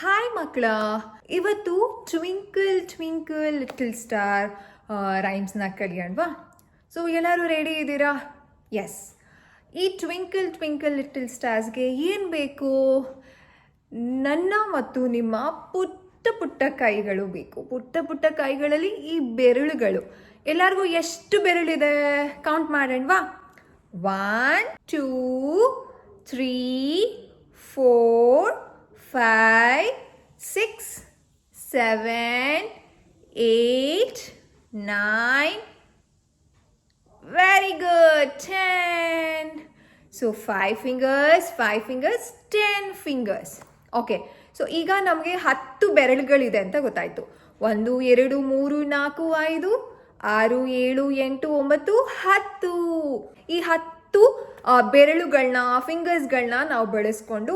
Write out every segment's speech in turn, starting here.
Hi ಮಕ್ಕಳ, ಇವತ್ತು twinkle twinkle little star ರೈಮ್ಸ್ನ ಕಲಿಯೋಣವಾ? ಸೊ ಎಲ್ಲರೂ ರೆಡಿ ಇದ್ದೀರಾ? ಎಸ್. ಈ ಟ್ವಿಂಕಲ್ ಟ್ವಿಂಕಲ್ ಲಿಟಲ್ ಸ್ಟಾರ್ಸ್ಗೆ ಏನು ಬೇಕು? ನನ್ನ ಮತ್ತು ನಿಮ್ಮ ಪುಟ್ಟ ಪುಟ್ಟ ಕೈಗಳು ಬೇಕು. ಪುಟ್ಟ ಪುಟ್ಟ ಕೈಗಳಲ್ಲಿ ಈ ಬೆರಳುಗಳು. ಎಲ್ಲರಿಗೂ ಎಷ್ಟು ಬೆರಳಿದೆ count ಮಾಡೋಣವಾ? 1 2 3 4 5 6 7 8 9. Very good. 10. So 5 fingers, 10 fingers. Okay. So ಈಗ ನಮಗೆ 10 ಬೆರಳುಗಳಿದೆ ಅಂತ ಗೊತ್ತಾಯಿತು. 1 2 3 4 5 6 7 8 9 10. ಈ 10 ಬೆರಳುಗಳನ್ನ, ಫಿಂಗರ್ಸ್ಗಳನ್ನ ನಾವು ಬಳಸ್ಕೊಂಡು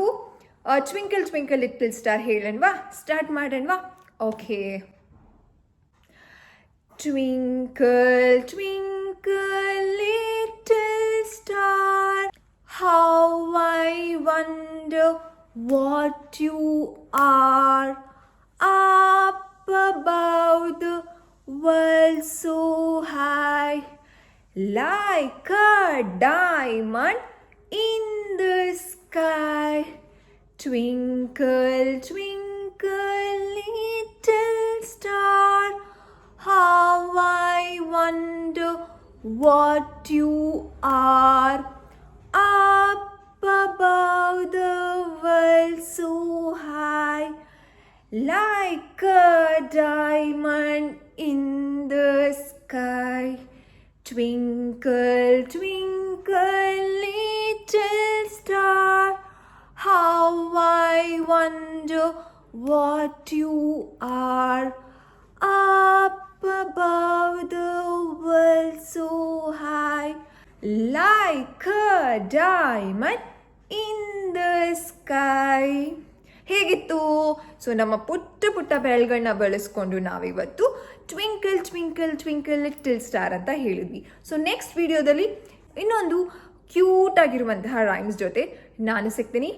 ಟ್ವಿಂಕಲ್ ಟ್ವಿಂಕಲ್ ಲಿಟಲ್ ಸ್ಟಾರ್ ಹೇಳೋಣವಾ? ಸ್ಟಾರ್ಟ್ ಮಾಡೋಣವಾ? Okay. Twinkle twinkle little star, how I wonder what you are, up above the world so high, like a diamond in the sky. Twinkle twinkle little star, how I wonder what you are, up above the world so high, like a diamond in the sky. Twinkle twinkle little star, how I wonder what you are, up above the world so high, like a diamond in the sky. ಹೇಗಿತ್ತು? So ನಮ್ಮ ಪುಟ್ಟ ಪುಟ್ಟ ಬೆರಳುಗಳನ್ನ ಬಳಸ್ಕೊಂಡು ನಾವಿವತ್ತು twinkle twinkle twinkle little star ಅಂತ ಹೇಳಿದ್ವಿ. So next ವಿಡಿಯೋದಲ್ಲಿ ಇನ್ನೊಂದು ಕ್ಯೂಟ್ ಆಗಿರುವಂತಹ ರೈಮ್ಸ್ ಜೊತೆ ನಾನು ಸಿಗ್ತೀನಿ.